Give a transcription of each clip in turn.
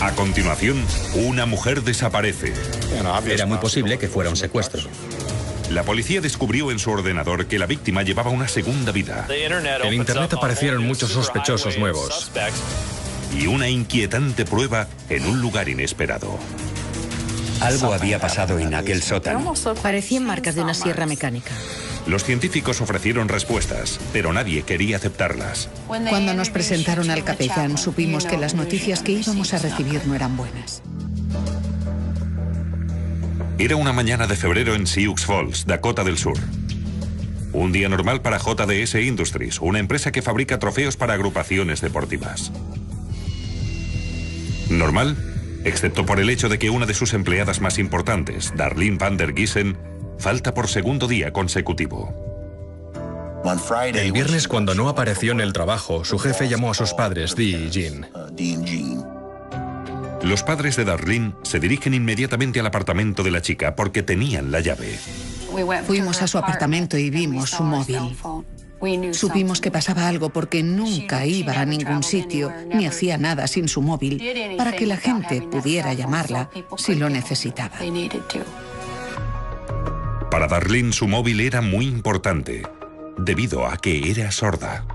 A continuación, una mujer desaparece. Era muy posible que fuera un secuestro. La policía descubrió en su ordenador que la víctima llevaba una segunda vida. En Internet aparecieron muchos sospechosos nuevos. Y una inquietante prueba en un lugar inesperado. Algo había pasado en aquel sótano. Parecían marcas de una sierra mecánica. Los científicos ofrecieron respuestas, pero nadie quería aceptarlas. Cuando nos presentaron al capellán, supimos que las noticias que íbamos a recibir no eran buenas. Era una mañana de febrero en Sioux Falls, Dakota del Sur. Un día normal para JDS Industries, una empresa que fabrica trofeos para agrupaciones deportivas. Normal, excepto por el hecho de que una de sus empleadas más importantes, Darlene Van der Giesen, falta por segundo día consecutivo. El viernes, cuando no apareció en el trabajo, su jefe llamó a sus padres, Dee y Jean. Los padres de Darlene se dirigen inmediatamente al apartamento de la chica porque tenían la llave. Fuimos a su apartamento y vimos su móvil. Supimos que pasaba algo porque nunca iba a ningún sitio ni hacía nada sin su móvil para que la gente pudiera llamarla si lo necesitaba. Para Darlene su móvil era muy importante, debido a que era sorda.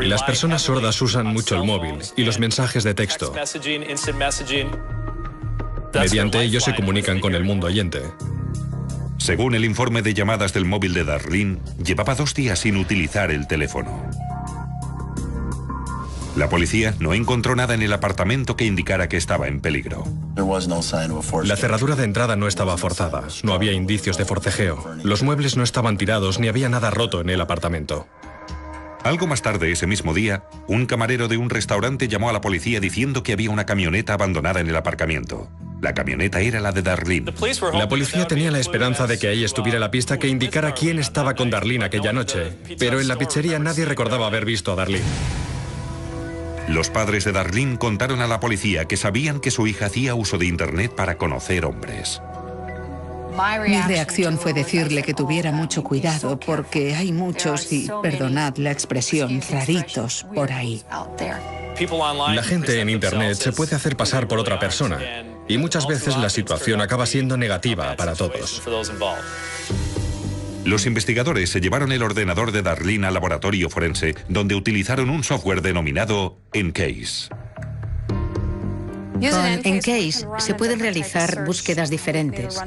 Las personas sordas usan mucho el móvil y los mensajes de texto. Mediante ellos se comunican con el mundo oyente. Según el informe de llamadas del móvil de Darlene, llevaba 2 días sin utilizar el teléfono. La policía no encontró nada en el apartamento que indicara que estaba en peligro. La cerradura de entrada no estaba forzada, no había indicios de forcejeo. Los muebles no estaban tirados ni había nada roto en el apartamento. Algo más tarde ese mismo día, un camarero de un restaurante llamó a la policía diciendo que había una camioneta abandonada en el aparcamiento. La camioneta era la de Darlene. La policía tenía la esperanza de que ahí estuviera la pista que indicara quién estaba con Darlene aquella noche, pero en la pizzería nadie recordaba haber visto a Darlene. Los padres de Darlene contaron a la policía que sabían que su hija hacía uso de Internet para conocer hombres. Mi reacción fue decirle que tuviera mucho cuidado porque hay muchos, y perdonad la expresión, raritos por ahí. La gente en Internet se puede hacer pasar por otra persona y muchas veces la situación acaba siendo negativa para todos. Los investigadores se llevaron el ordenador de Darlene al laboratorio forense, donde utilizaron un software denominado Encase. Con Encase se pueden realizar búsquedas diferentes.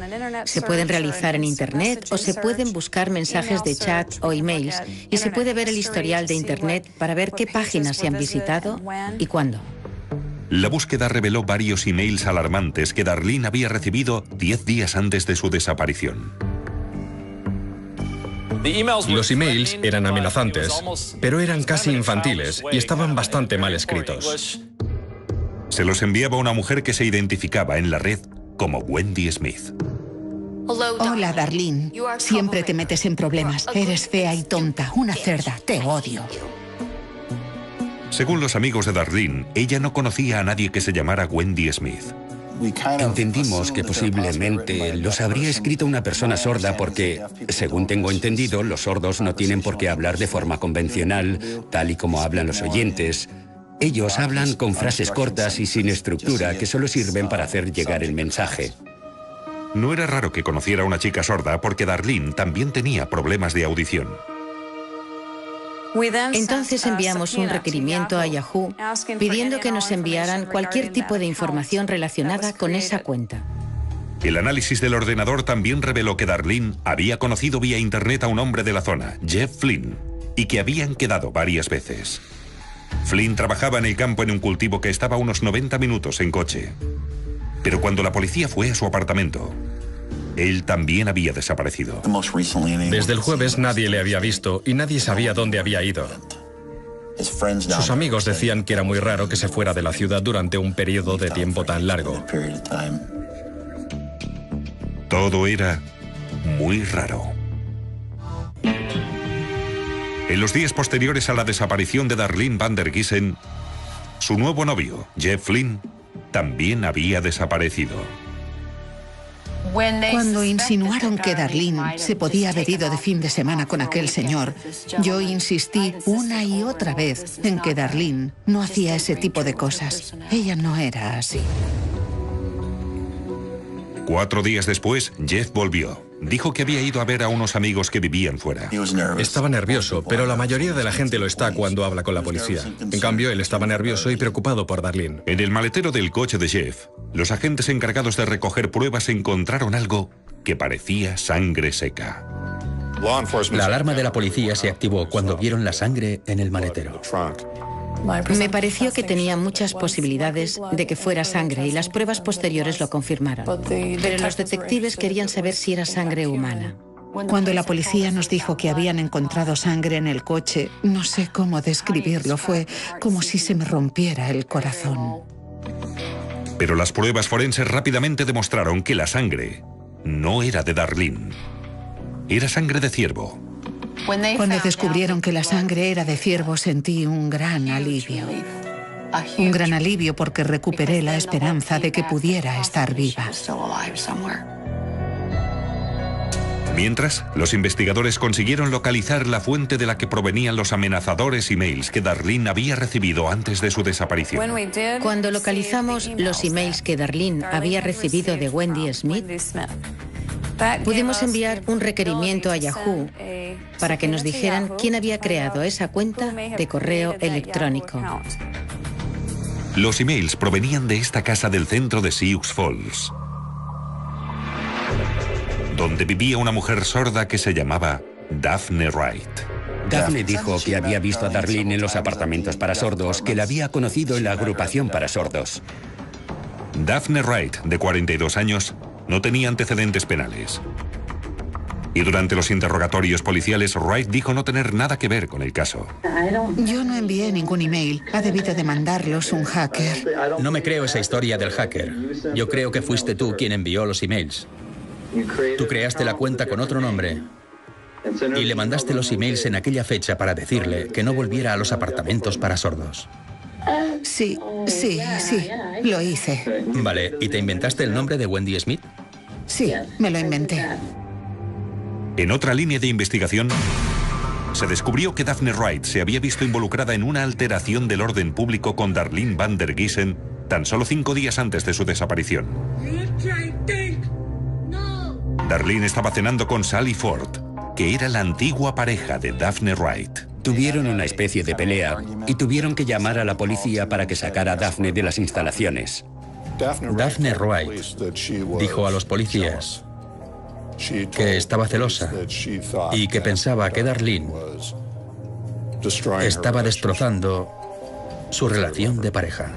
Se pueden realizar en Internet o se pueden buscar mensajes de chat o emails y se puede ver el historial de Internet para ver qué páginas se han visitado y cuándo. La búsqueda reveló varios emails alarmantes que Darlene había recibido 10 días antes de su desaparición. Los emails eran amenazantes, pero eran casi infantiles y estaban bastante mal escritos. Se los enviaba a una mujer que se identificaba en la red como Wendy Smith. Hola, Darlene. Siempre te metes en problemas. Eres fea y tonta. Una cerda. Te odio. Según los amigos de Darlene, ella no conocía a nadie que se llamara Wendy Smith. Entendimos que posiblemente los habría escrito una persona sorda porque, según tengo entendido, los sordos no tienen por qué hablar de forma convencional, tal y como hablan los oyentes. Ellos hablan con frases cortas y sin estructura que solo sirven para hacer llegar el mensaje. No era raro que conociera a una chica sorda porque Darlene también tenía problemas de audición. Entonces enviamos un requerimiento a Yahoo pidiendo que nos enviaran cualquier tipo de información relacionada con esa cuenta. El análisis del ordenador también reveló que Darlene había conocido vía internet a un hombre de la zona, Jeff Flynn, y que habían quedado varias veces. Flynn trabajaba en el campo en un cultivo que estaba a unos 90 minutos en coche. Pero cuando la policía fue a su apartamento, él también había desaparecido. Desde el jueves nadie le había visto y nadie sabía dónde había ido. Sus amigos decían que era muy raro que se fuera de la ciudad durante un periodo de tiempo tan largo. Todo era muy raro. En los días posteriores a la desaparición de Darlene Van der Giesen, su nuevo novio, Jeff Flynn, también había desaparecido. Cuando insinuaron que Darlene se podía haber ido de fin de semana con aquel señor, yo insistí una y otra vez en que Darlene no hacía ese tipo de cosas. Ella no era así. 4 días después, Jeff volvió. Dijo que había ido a ver a unos amigos que vivían fuera. Estaba nervioso, pero la mayoría de la gente lo está cuando habla con la policía. En cambio, él estaba nervioso y preocupado por Darlene. En el maletero del coche de Jeff, los agentes encargados de recoger pruebas encontraron algo que parecía sangre seca. La alarma de la policía se activó cuando vieron la sangre en el maletero. Me pareció que tenía muchas posibilidades de que fuera sangre y las pruebas posteriores lo confirmaron. Pero los detectives querían saber si era sangre humana. Cuando la policía nos dijo que habían encontrado sangre en el coche, no sé cómo describirlo, fue como si se me rompiera el corazón. Pero las pruebas forenses rápidamente demostraron que la sangre no era de Darlene. Era sangre de ciervo. Cuando descubrieron que la sangre era de ciervo, sentí un gran alivio. Un gran alivio porque recuperé la esperanza de que pudiera estar viva. Mientras, los investigadores consiguieron localizar la fuente de la que provenían los amenazadores emails que Darlene había recibido antes de su desaparición. Cuando localizamos los emails que Darlene había recibido de Wendy Smith, pudimos enviar un requerimiento a Yahoo para que nos dijeran quién había creado esa cuenta de correo electrónico. Los emails provenían de esta casa del centro de Sioux Falls, donde vivía una mujer sorda que se llamaba Daphne Wright. Daphne dijo que había visto a Darlene en los apartamentos para sordos, que la había conocido en la agrupación para sordos. Daphne Wright, de 42 años, no tenía antecedentes penales. Y durante los interrogatorios policiales, Wright dijo no tener nada que ver con el caso. Yo no envié ningún email. Ha debido de mandarlos un hacker. No me creo esa historia del hacker. Yo creo que fuiste tú quien envió los emails. Tú creaste la cuenta con otro nombre y le mandaste los emails en aquella fecha para decirle que no volviera a los apartamentos para sordos. Sí, lo hice. Vale, ¿y te inventaste el nombre de Wendy Smith? Sí, me lo inventé. En otra línea de investigación, se descubrió que Daphne Wright se había visto involucrada en una alteración del orden público con Darlene Van der Giesen tan solo 5 días antes de su desaparición. Darlene estaba cenando con Sally Ford, que era la antigua pareja de Daphne Wright. Tuvieron una especie de pelea y tuvieron que llamar a la policía para que sacara a Daphne de las instalaciones. Daphne Wright dijo a los policías que estaba celosa y que pensaba que Darlene estaba destrozando su relación de pareja.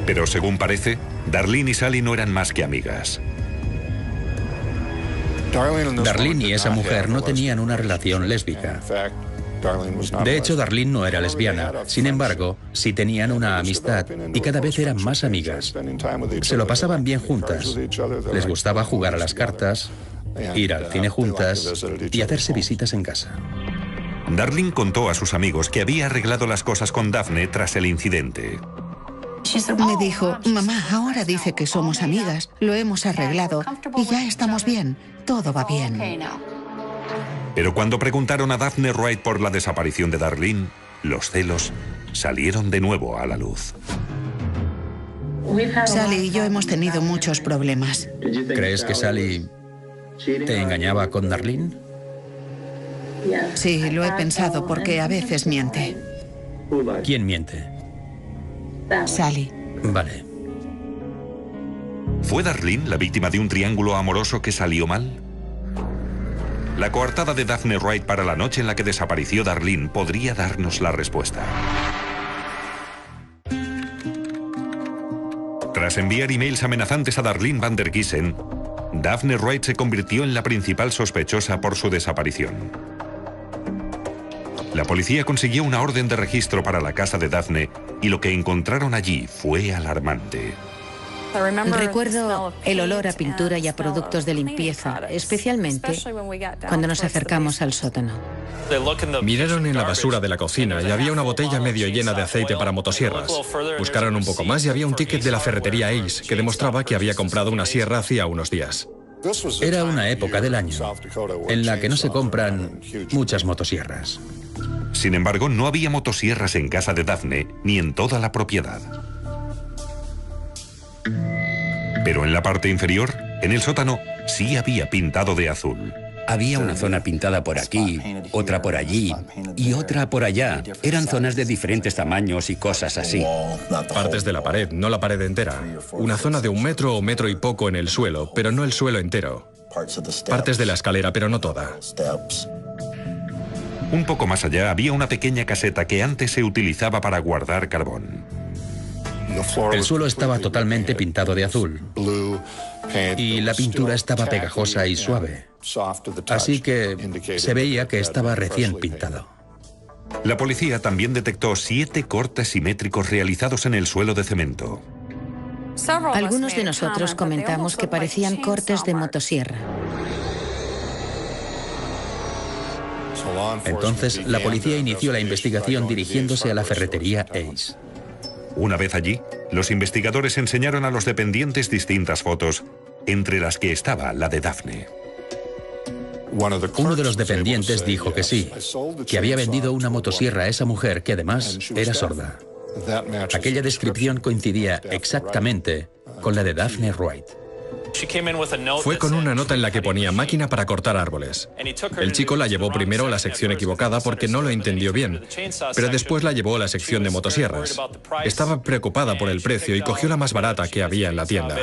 Pero según parece, Darlene y Sally no eran más que amigas. Darlene y esa mujer no tenían una relación lésbica. De hecho, Darlene no era lesbiana. Sin embargo, sí tenían una amistad y cada vez eran más amigas. Se lo pasaban bien juntas. Les gustaba jugar a las cartas, ir al cine juntas y hacerse visitas en casa. Darlene contó a sus amigos que había arreglado las cosas con Daphne tras el incidente. Me dijo, mamá, ahora dice que somos amigas, lo hemos arreglado y ya estamos bien, todo va bien. Pero cuando preguntaron a Daphne Wright por la desaparición de Darlene, los celos salieron de nuevo a la luz. Sally y yo hemos tenido muchos problemas. ¿Crees que Sally te engañaba con Darlene? Sí, lo he pensado porque a veces miente. ¿Quién miente? Sally. Vale. ¿Fue Darlene la víctima de un triángulo amoroso que salió mal? La coartada de Daphne Wright para la noche en la que desapareció Darlene podría darnos la respuesta. Tras enviar emails amenazantes a Darlene Van der Giesen, Daphne Wright se convirtió en la principal sospechosa por su desaparición. La policía consiguió una orden de registro para la casa de Daphne y lo que encontraron allí fue alarmante. Recuerdo el olor a pintura y a productos de limpieza, especialmente cuando nos acercamos al sótano. Miraron en la basura de la cocina y había una botella medio llena de aceite para motosierras. Buscaron un poco más y había un ticket de la ferretería Ace que demostraba que había comprado una sierra hacía unos días. Era una época del año en la que no se compran muchas motosierras. Sin embargo, no había motosierras en casa de Daphne ni en toda la propiedad. Pero en la parte inferior, en el sótano, sí había pintado de azul. Había una zona pintada por aquí, otra por allí y otra por allá. Eran zonas de diferentes tamaños y cosas así. Partes de la pared, no la pared entera. Una zona de 1 metro o metro y poco en el suelo, pero no el suelo entero. Partes de la escalera, pero no toda. Un poco más allá había una pequeña caseta que antes se utilizaba para guardar carbón. El suelo estaba totalmente pintado de azul y la pintura estaba pegajosa y suave, así que se veía que estaba recién pintado. La policía también detectó 7 cortes simétricos realizados en el suelo de cemento. Algunos de nosotros comentamos que parecían cortes de motosierra. Entonces, la policía inició la investigación dirigiéndose a la ferretería Ace. Una vez allí, los investigadores enseñaron a los dependientes distintas fotos, entre las que estaba la de Daphne. Uno de los dependientes dijo que sí, que había vendido una motosierra a esa mujer que además era sorda. Aquella descripción coincidía exactamente con la de Daphne Wright. Fue con una nota en la que ponía máquina para cortar árboles. El chico la llevó primero a la sección equivocada porque no lo entendió bien, pero después la llevó a la sección de motosierras. Estaba preocupada por el precio y cogió la más barata que había en la tienda.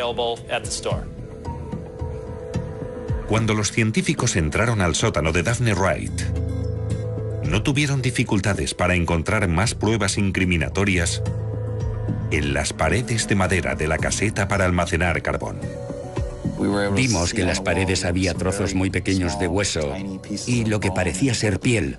Cuando los científicos entraron al sótano de Daphne Wright, no tuvieron dificultades para encontrar más pruebas incriminatorias en las paredes de madera de la caseta para almacenar carbón. Vimos que en las paredes había trozos muy pequeños de hueso y lo que parecía ser piel.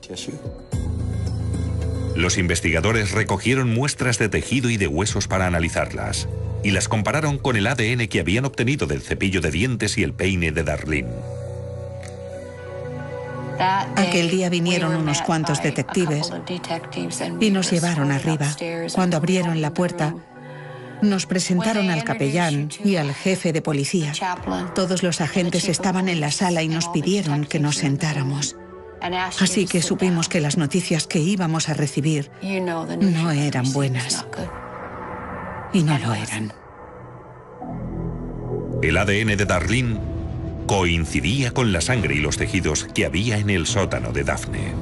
Los investigadores recogieron muestras de tejido y de huesos para analizarlas y las compararon con el ADN que habían obtenido del cepillo de dientes y el peine de Darlene. Aquel día vinieron unos cuantos detectives y nos llevaron arriba. Cuando abrieron la puerta, nos presentaron al capellán y al jefe de policía. Todos los agentes estaban en la sala y nos pidieron que nos sentáramos. Así que supimos que las noticias que íbamos a recibir no eran buenas. Y no lo eran. El ADN de Darlene coincidía con la sangre y los tejidos que había en el sótano de Daphne.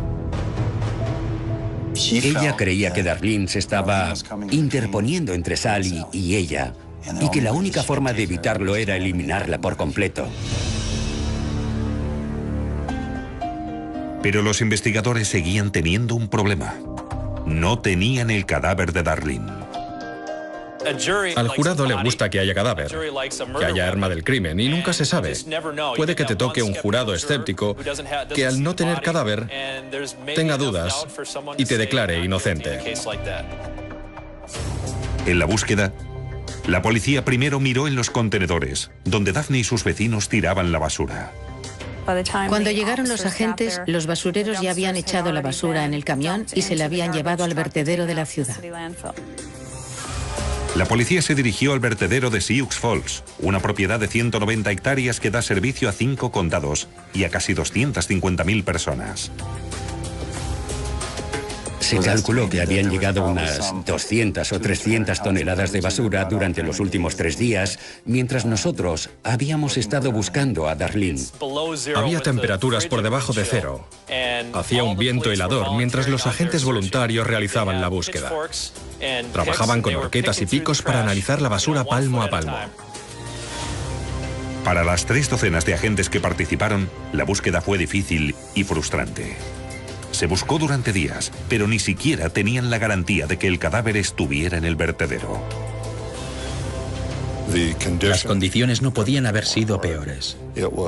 Ella creía que Darlene se estaba interponiendo entre Sally y ella, y que la única forma de evitarlo era eliminarla por completo. Pero los investigadores seguían teniendo un problema. No tenían el cadáver de Darlene. Al jurado le gusta que haya cadáver, que haya arma del crimen, y nunca se sabe. Puede que te toque un jurado escéptico que al no tener cadáver tenga dudas y te declare inocente. En la búsqueda, la policía primero miró en los contenedores, donde Daphne y sus vecinos tiraban la basura. Cuando llegaron los agentes, los basureros ya habían echado la basura en el camión y se la habían llevado al vertedero de la ciudad. La policía se dirigió al vertedero de Sioux Falls, una propiedad de 190 hectáreas que da servicio a 5 condados y a casi 250.000 personas. Se calculó que habían llegado unas 200 o 300 toneladas de basura durante los últimos 3 días, mientras nosotros habíamos estado buscando a Darlene. Había temperaturas por debajo de 0. Hacía un viento helador mientras los agentes voluntarios realizaban la búsqueda. Trabajaban con horquetas y picos para analizar la basura palmo a palmo. Para las 3 docenas de agentes que participaron, la búsqueda fue difícil y frustrante. Se buscó durante días, pero ni siquiera tenían la garantía de que el cadáver estuviera en el vertedero. Las condiciones no podían haber sido peores.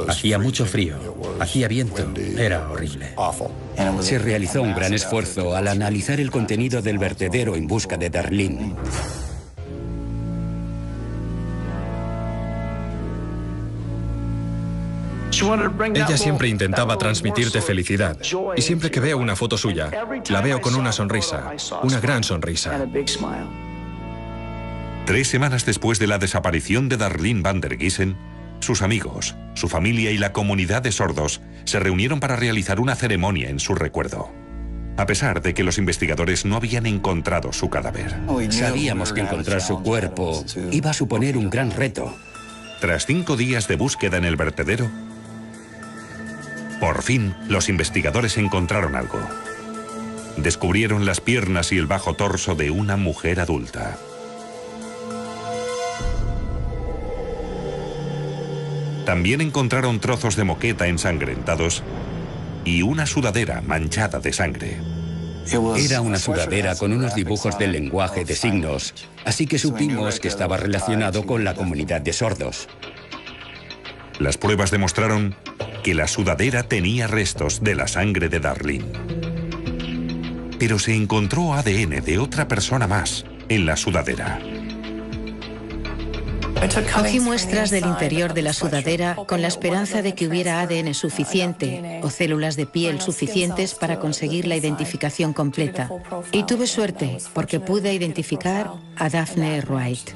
Hacía mucho frío, hacía viento, era horrible. Se realizó un gran esfuerzo al analizar el contenido del vertedero en busca de Darlene. Ella siempre intentaba transmitirte felicidad, y siempre que veo una foto suya, la veo con una sonrisa, una gran sonrisa. 3 semanas después de la desaparición de Darlene Van der Giesen, Sus amigos, su familia y la comunidad de sordos se reunieron para realizar una ceremonia en su recuerdo. A pesar de que los investigadores no habían encontrado su cadáver. Sabíamos que encontrar su cuerpo iba a suponer un gran reto. Tras 5 días de búsqueda en el vertedero, por fin los investigadores encontraron algo. Descubrieron las piernas y el bajo torso de una mujer adulta. También encontraron trozos de moqueta ensangrentados y una sudadera manchada de sangre. Era una sudadera con unos dibujos del lenguaje de signos, así que supimos que estaba relacionado con la comunidad de sordos. Las pruebas demostraron que la sudadera tenía restos de la sangre de Darlene. Pero se encontró ADN de otra persona más en la sudadera. Cogí muestras del interior de la sudadera con la esperanza de que hubiera ADN suficiente o células de piel suficientes para conseguir la identificación completa. Y tuve suerte porque pude identificar a Daphne Wright.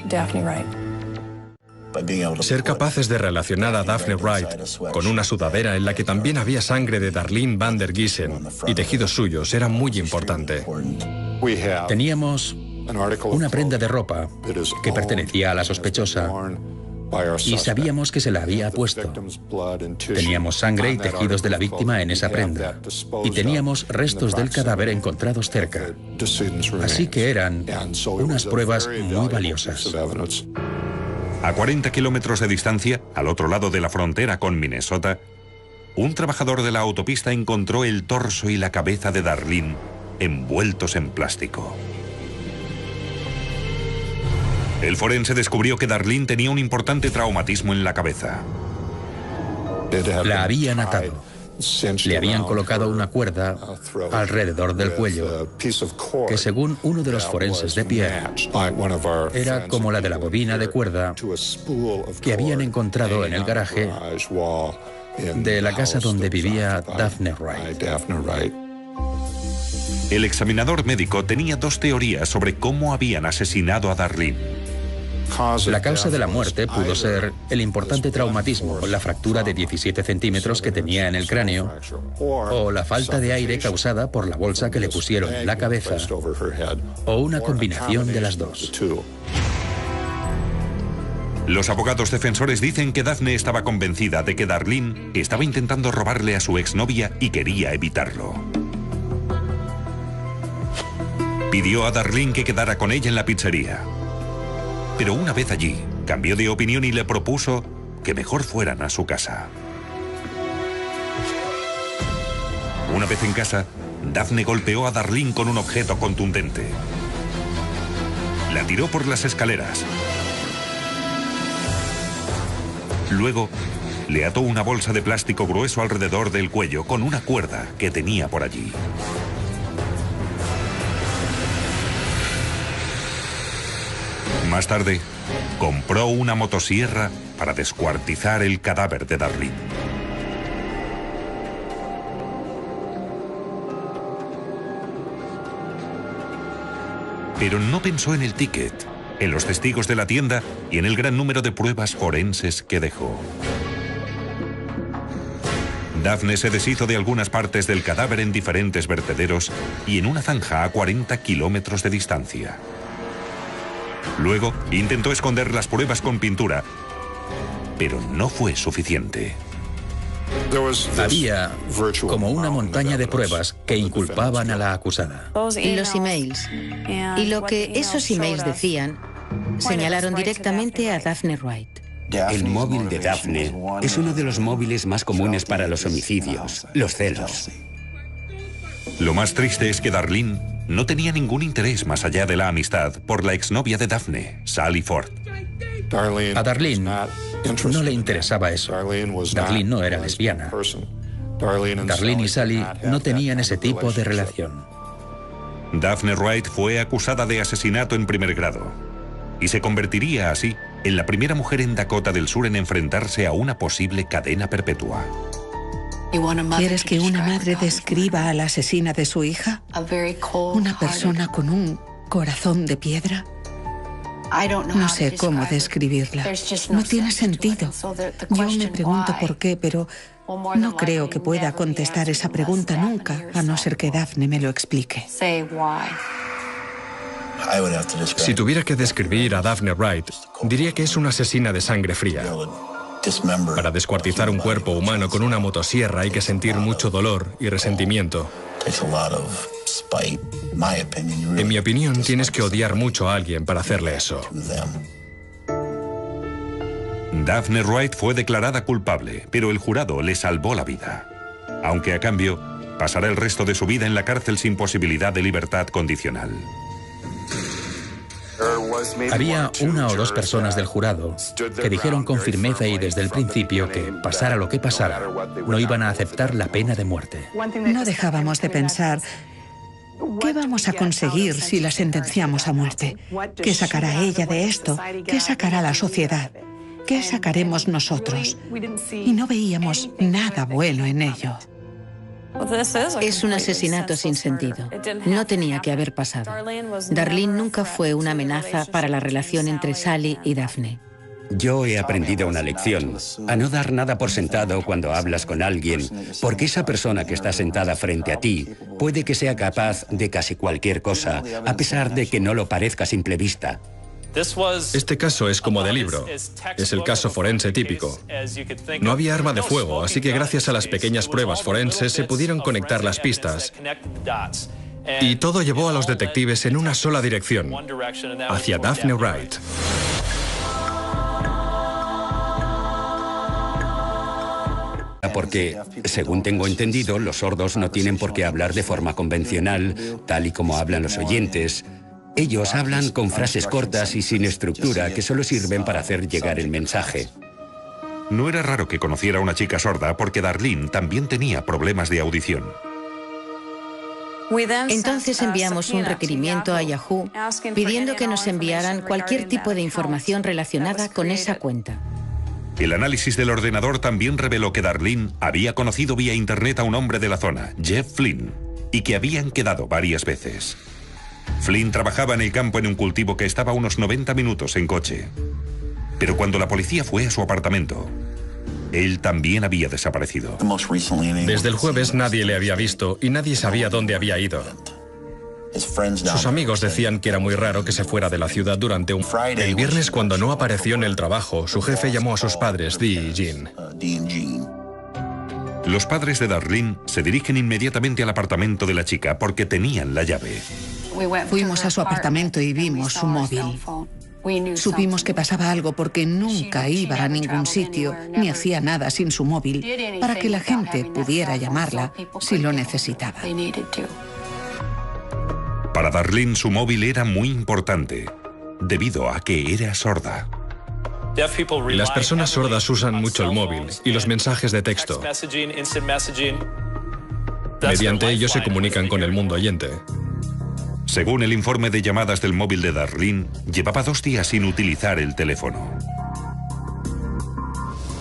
Ser capaces de relacionar a Daphne Wright con una sudadera en la que también había sangre de Darlene van der Giesen y tejidos suyos era muy importante. Teníamos una prenda de ropa que pertenecía a la sospechosa y sabíamos que se la había puesto. Teníamos sangre y tejidos de la víctima en esa prenda y teníamos restos del cadáver encontrados cerca. Así que eran unas pruebas muy valiosas. A 40 kilómetros de distancia, al otro lado de la frontera con Minnesota, un trabajador de la autopista encontró el torso y la cabeza de Darlene envueltos en plástico. El forense descubrió que Darlene tenía un importante traumatismo en la cabeza. La habían atado. Le habían colocado una cuerda alrededor del cuello, que según uno de los forenses de Pierre, era como la de la bobina de cuerda que habían encontrado en el garaje de la casa donde vivía Daphne Wright. El examinador médico tenía 2 teorías sobre cómo habían asesinado a Darlene. La causa de la muerte pudo ser el importante traumatismo con la fractura de 17 centímetros que tenía en el cráneo o la falta de aire causada por la bolsa que le pusieron en la cabeza o una combinación de las dos. Los abogados defensores dicen que Daphne estaba convencida de que Darlene estaba intentando robarle a su exnovia y quería evitarlo. Pidió a Darlene que quedara con ella en la pizzería. Pero una vez allí, cambió de opinión y le propuso que mejor fueran a su casa. Una vez en casa, Daphne golpeó a Darlene con un objeto contundente. La tiró por las escaleras. Luego, le ató una bolsa de plástico grueso alrededor del cuello con una cuerda que tenía por allí. Más tarde, compró una motosierra para descuartizar el cadáver de Darlene. Pero no pensó en el ticket, en los testigos de la tienda y en el gran número de pruebas forenses que dejó. Daphne se deshizo de algunas partes del cadáver en diferentes vertederos y en una zanja a 40 kilómetros de distancia. Luego, intentó esconder las pruebas con pintura, pero no fue suficiente. Había como una montaña de pruebas que inculpaban a la acusada. Los emails. Y lo que esos emails decían, señalaron directamente a Daphne Wright. El móvil de Daphne es uno de los móviles más comunes para los homicidios, los celos. Lo más triste es que Darlene no tenía ningún interés más allá de la amistad por la exnovia de Daphne, Sally Ford. A Darlene no le interesaba eso. Darlene no era lesbiana. Darlene y Sally no tenían ese tipo de relación. Daphne Wright fue acusada de asesinato en primer grado y se convertiría así en la primera mujer en Dakota del Sur en enfrentarse a una posible cadena perpetua. ¿Quieres que una madre describa a la asesina de su hija? Una persona con un corazón de piedra. No sé cómo describirla. No tiene sentido. Yo me pregunto por qué, pero no creo que pueda contestar esa pregunta nunca, a no ser que Daphne me lo explique. Si tuviera que describir a Daphne Wright, diría que es una asesina de sangre fría. Para descuartizar un cuerpo humano con una motosierra hay que sentir mucho dolor y resentimiento. En mi opinión, tienes que odiar mucho a alguien para hacerle eso. Daphne Wright fue declarada culpable, pero el jurado le salvó la vida. Aunque a cambio, pasará el resto de su vida en la cárcel sin posibilidad de libertad condicional. Había una o dos personas del jurado que dijeron con firmeza y desde el principio que, pasara lo que pasara, no iban a aceptar la pena de muerte. No dejábamos de pensar, ¿qué vamos a conseguir si la sentenciamos a muerte? ¿Qué sacará ella de esto? ¿Qué sacará la sociedad? ¿Qué sacaremos nosotros? Y no veíamos nada bueno en ello. Es un asesinato sin sentido. No tenía que haber pasado. Darlene nunca fue una amenaza para la relación entre Sally y Daphne. Yo he aprendido una lección, a no dar nada por sentado cuando hablas con alguien, porque esa persona que está sentada frente a ti puede que sea capaz de casi cualquier cosa, a pesar de que no lo parezca a simple vista. Este caso es como de libro. Es el caso forense típico. No había arma de fuego, así que gracias a las pequeñas pruebas forenses se pudieron conectar las pistas. Y todo llevó a los detectives en una sola dirección, hacia Daphne Wright. Porque, según tengo entendido, los sordos no tienen por qué hablar de forma convencional, tal y como hablan los oyentes. Ellos hablan con frases cortas y sin estructura que solo sirven para hacer llegar el mensaje. No era raro que conociera a una chica sorda porque Darlene también tenía problemas de audición. Entonces enviamos un requerimiento a Yahoo pidiendo que nos enviaran cualquier tipo de información relacionada con esa cuenta. El análisis del ordenador también reveló que Darlene había conocido vía internet a un hombre de la zona, Jeff Flynn, y que habían quedado varias veces. Flynn trabajaba en el campo en un cultivo que estaba a unos 90 minutos en coche. Pero cuando la policía fue a su apartamento, él también había desaparecido. Desde el jueves nadie le había visto y nadie sabía dónde había ido. Sus amigos decían que era muy raro que se fuera de la ciudad durante un... El viernes, cuando no apareció en el trabajo, su jefe llamó a sus padres, Dee y Jean. Los padres de Darlene se dirigen inmediatamente al apartamento de la chica porque tenían la llave. Fuimos a su apartamento y vimos su móvil. Supimos que pasaba algo porque nunca iba a ningún sitio ni hacía nada sin su móvil para que la gente pudiera llamarla si lo necesitaba. Para Darlene su móvil era muy importante, debido a que era sorda. Las personas sordas usan mucho el móvil y los mensajes de texto. Mediante ellos se comunican con el mundo oyente. Según el informe de llamadas del móvil de Darlene, llevaba 2 días sin utilizar el teléfono.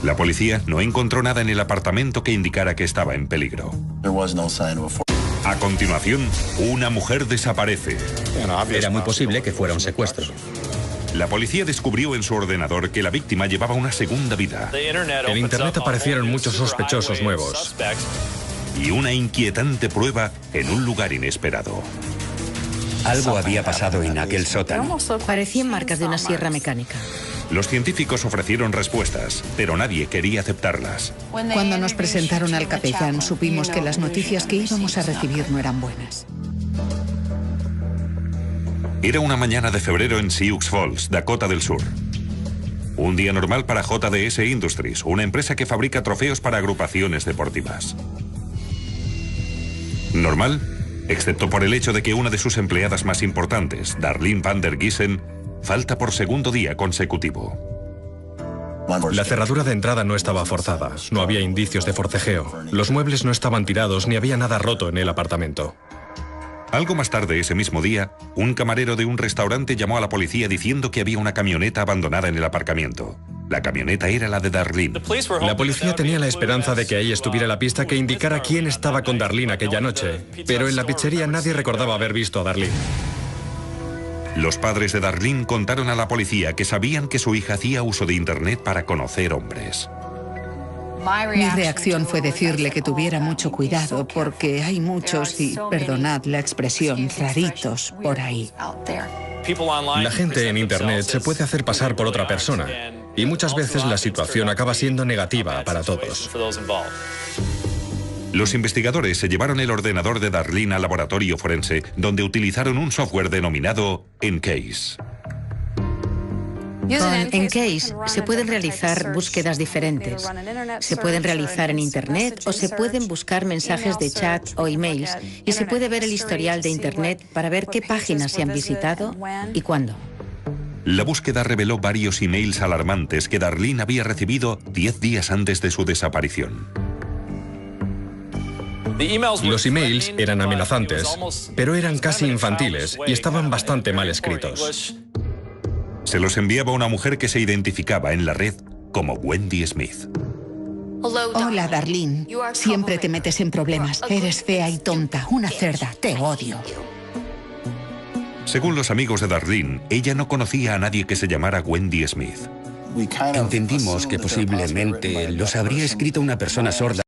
La policía no encontró nada en el apartamento que indicara que estaba en peligro. A continuación, una mujer desaparece. Era muy posible que fuera un secuestro. La policía descubrió en su ordenador que la víctima llevaba una segunda vida. En Internet aparecieron muchos sospechosos nuevos. Y una inquietante prueba en un lugar inesperado. Algo había pasado en aquel sótano. Parecían marcas de una sierra mecánica. Los científicos ofrecieron respuestas, pero nadie quería aceptarlas. Cuando nos presentaron al capellán, supimos que las noticias que íbamos a recibir no eran buenas. Era una mañana de febrero en Sioux Falls, Dakota del Sur. Un día normal para JDS Industries, una empresa que fabrica trofeos para agrupaciones deportivas. Normal, excepto por el hecho de que una de sus empleadas más importantes, Darlene Van der Giesen, falta por segundo día consecutivo. La cerradura de entrada no estaba forzada, no había indicios de forcejeo. Los muebles no estaban tirados ni había nada roto en el apartamento. Algo más tarde ese mismo día, un camarero de un restaurante llamó a la policía diciendo que había una camioneta abandonada en el aparcamiento. La camioneta era la de Darlene. La policía tenía la esperanza de que ahí estuviera la pista que indicara quién estaba con Darlene aquella noche, pero en la pizzería nadie recordaba haber visto a Darlene. Los padres de Darlene contaron a la policía que sabían que su hija hacía uso de Internet para conocer hombres. Mi reacción fue decirle que tuviera mucho cuidado porque hay muchos, y perdonad la expresión, raritos por ahí. La gente en Internet se puede hacer pasar por otra persona y muchas veces la situación acaba siendo negativa para todos. Los investigadores se llevaron el ordenador de Darlene al laboratorio forense, donde utilizaron un software denominado Encase. Con Encase se pueden realizar búsquedas diferentes. Se pueden realizar en Internet o se pueden buscar mensajes de chat o emails y se puede ver el historial de Internet para ver qué páginas se han visitado y cuándo. La búsqueda reveló varios emails alarmantes que Darlene había recibido 10 días antes de su desaparición. Los emails eran amenazantes, pero eran casi infantiles y estaban bastante mal escritos. Se los enviaba a una mujer que se identificaba en la red como Wendy Smith. Hola, Darlene. Siempre te metes en problemas. Eres fea y tonta, una cerda. Te odio. Según los amigos de Darlene, ella no conocía a nadie que se llamara Wendy Smith. Entendimos que posiblemente los habría escrito una persona sorda.